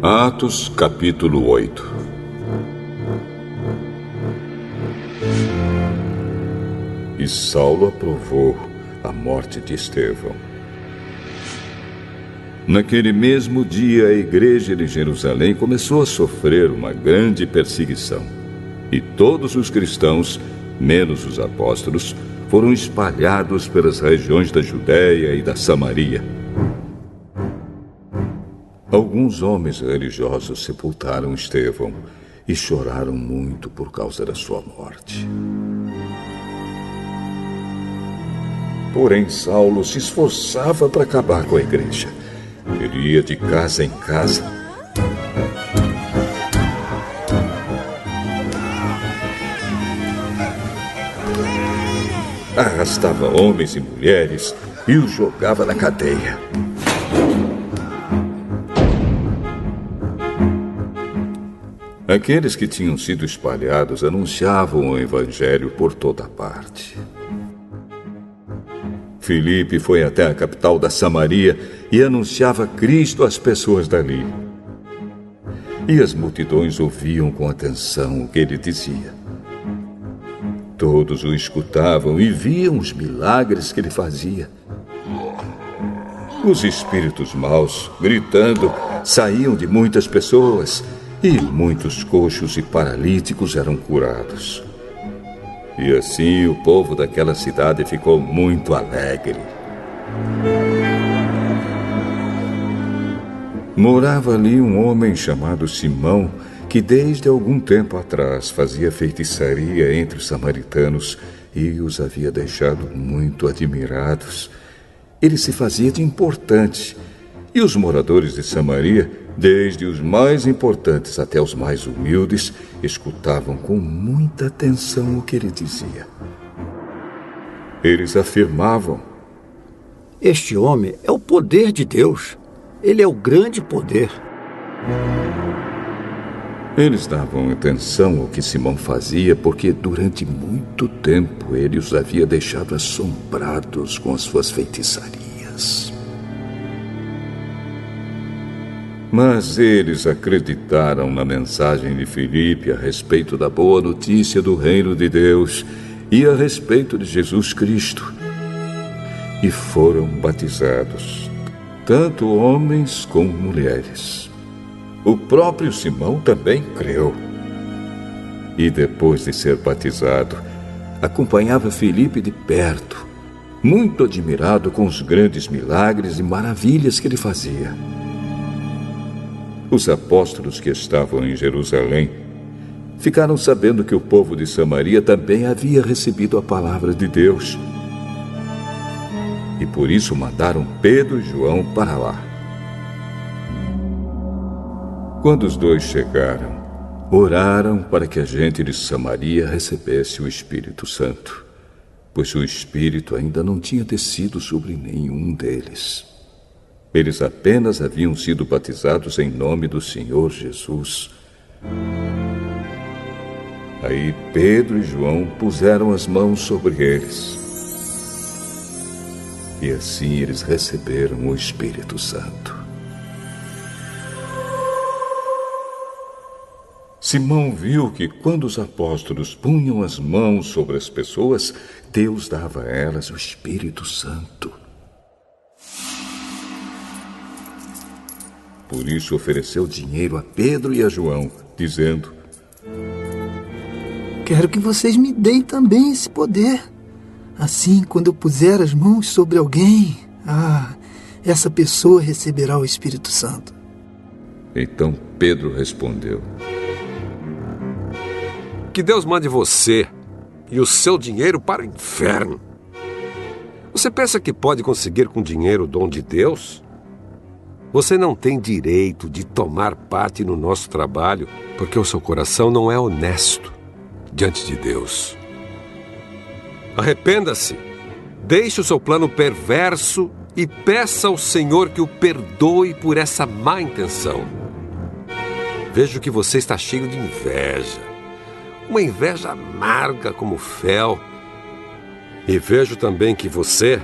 Atos, capítulo 8. E Saulo aprovou a morte de Estevão. Naquele mesmo dia, a igreja de Jerusalém começou a sofrer uma grande perseguição. E todos os cristãos, menos os apóstolos, foram espalhados pelas regiões da Judéia e da Samaria. Alguns homens religiosos sepultaram Estevão e choraram muito por causa da sua morte. Porém, Saulo se esforçava para acabar com a igreja. Ele ia de casa em casa. Arrastava homens e mulheres e os jogava na cadeia. Aqueles que tinham sido espalhados anunciavam o evangelho por toda parte. Filipe foi até a capital da Samaria e anunciava Cristo às pessoas dali. E as multidões ouviam com atenção o que ele dizia. Todos o escutavam e viam os milagres que ele fazia. Os espíritos maus, gritando, saíam de muitas pessoas. E muitos coxos e paralíticos eram curados. E assim o povo daquela cidade ficou muito alegre. Morava ali um homem chamado Simão, que desde algum tempo atrás fazia feitiçaria entre os samaritanos e os havia deixado muito admirados. Ele se fazia de importante, e os moradores de Samaria, desde os mais importantes até os mais humildes, escutavam com muita atenção o que ele dizia. Eles afirmavam: este homem é o poder de Deus. Ele é o grande poder. Eles davam atenção ao que Simão fazia, porque durante muito tempo ele os havia deixado assombrados com as suas feitiçarias. Mas eles acreditaram na mensagem de Filipe a respeito da boa notícia do reino de Deus e a respeito de Jesus Cristo. E foram batizados, tanto homens como mulheres. O próprio Simão também creu. E depois de ser batizado, acompanhava Filipe de perto, muito admirado com os grandes milagres e maravilhas que ele fazia. Os apóstolos que estavam em Jerusalém ficaram sabendo que o povo de Samaria também havia recebido a palavra de Deus. E por isso mandaram Pedro e João para lá. Quando os dois chegaram, oraram para que a gente de Samaria recebesse o Espírito Santo, pois o Espírito ainda não tinha descido sobre nenhum deles. Eles apenas haviam sido batizados em nome do Senhor Jesus. Aí Pedro e João puseram as mãos sobre eles. E assim eles receberam o Espírito Santo. Simão viu que quando os apóstolos punham as mãos sobre as pessoas, Deus dava a elas o Espírito Santo. Por isso ofereceu dinheiro a Pedro e a João, dizendo: quero que vocês me deem também esse poder. Assim, quando eu puser as mãos sobre alguém, essa pessoa receberá o Espírito Santo. Então Pedro respondeu: que Deus mande você e o seu dinheiro para o inferno. Você pensa que pode conseguir com dinheiro o dom de Deus? Você não tem direito de tomar parte no nosso trabalho, porque o seu coração não é honesto diante de Deus. Arrependa-se, deixe o seu plano perverso e peça ao Senhor que o perdoe por essa má intenção. Vejo que você está cheio de inveja. Uma inveja amarga como fel. E vejo também que você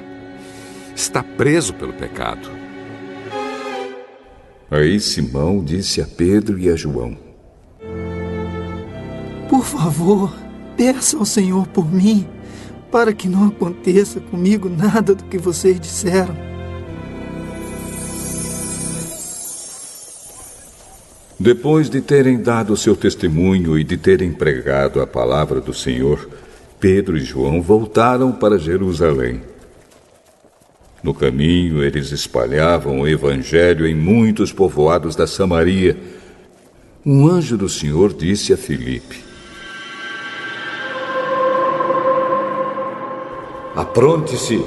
está preso pelo pecado. Aí Simão disse a Pedro e a João: Por favor, peça ao Senhor por mim, para que não aconteça comigo nada do que vocês disseram. Depois de terem dado seu testemunho e de terem pregado a palavra do Senhor, Pedro e João voltaram para Jerusalém. No caminho, eles espalhavam o evangelho em muitos povoados da Samaria. Um anjo do Senhor disse a Filipe: Apronte-se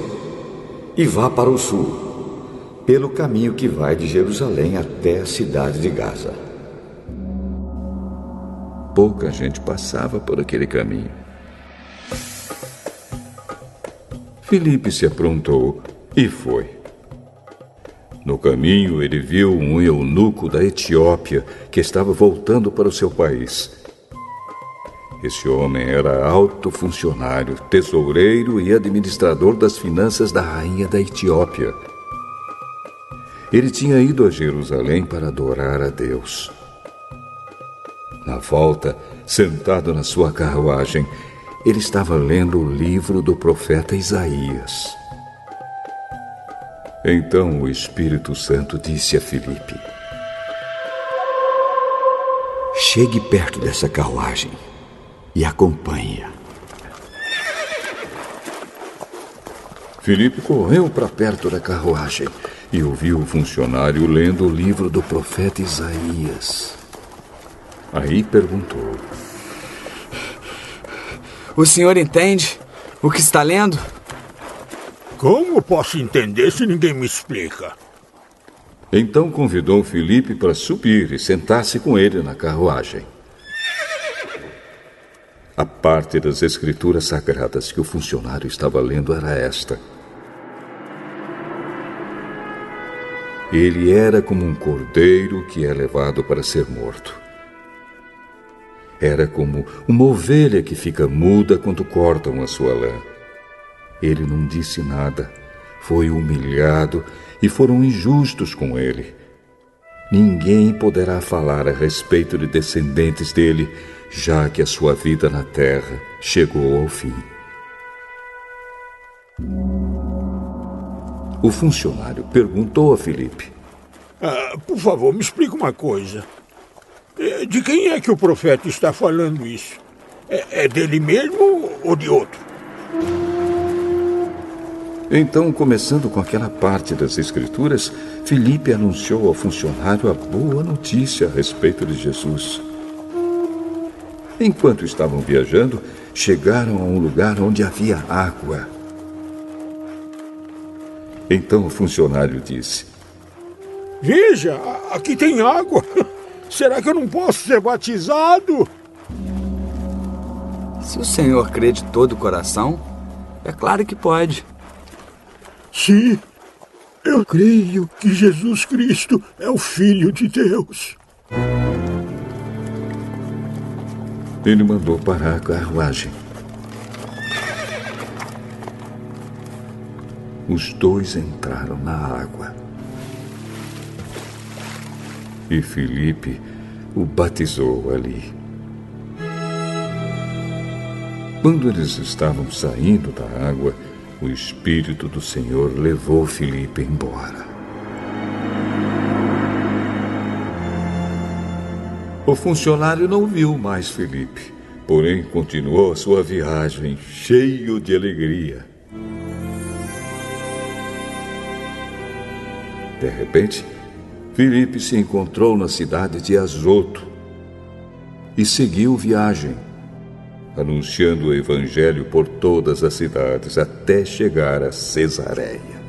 e vá para o sul, pelo caminho que vai de Jerusalém até a cidade de Gaza. Pouca gente passava por aquele caminho. Filipe se aprontou e foi. No caminho, ele viu um eunuco da Etiópia que estava voltando para o seu país. Esse homem era alto funcionário, tesoureiro e administrador das finanças da rainha da Etiópia. Ele tinha ido a Jerusalém para adorar a Deus. Na volta, sentado na sua carruagem, ele estava lendo o livro do profeta Isaías. Então o Espírito Santo disse a Filipe: Chegue perto dessa carruagem e acompanhe-a. Filipe correu para perto da carruagem e ouviu o funcionário lendo o livro do profeta Isaías. Aí perguntou: O senhor entende o que está lendo? Como posso entender se ninguém me explica? Então convidou Filipe para subir e sentar-se com ele na carruagem. A parte das Escrituras Sagradas que o funcionário estava lendo era esta: Ele era como um cordeiro que é levado para ser morto. Era como uma ovelha que fica muda quando cortam a sua lã. Ele não disse nada, foi humilhado e foram injustos com ele. Ninguém poderá falar a respeito de descendentes dele, já que a sua vida na terra chegou ao fim. O funcionário perguntou a Filipe: Por favor, me explica uma coisa. De quem é que o profeta está falando isso? É dele mesmo ou de outro? Então, começando com aquela parte das Escrituras, Filipe anunciou ao funcionário a boa notícia a respeito de Jesus. Enquanto estavam viajando, chegaram a um lugar onde havia água. Então o funcionário disse: Veja, aqui tem água. Será que eu não posso ser batizado? Se o senhor crê de todo o coração, é claro que pode. Sim, eu creio que Jesus Cristo é o Filho de Deus. Ele mandou parar a carruagem. Os dois entraram na água. E Filipe o batizou ali. Quando eles estavam saindo da água, o Espírito do Senhor levou Filipe embora. O funcionário não viu mais Filipe, porém continuou a sua viagem cheio de alegria. De repente, Filipe se encontrou na cidade de Azoto e seguiu viagem, anunciando o evangelho por todas as cidades até chegar a Cesareia.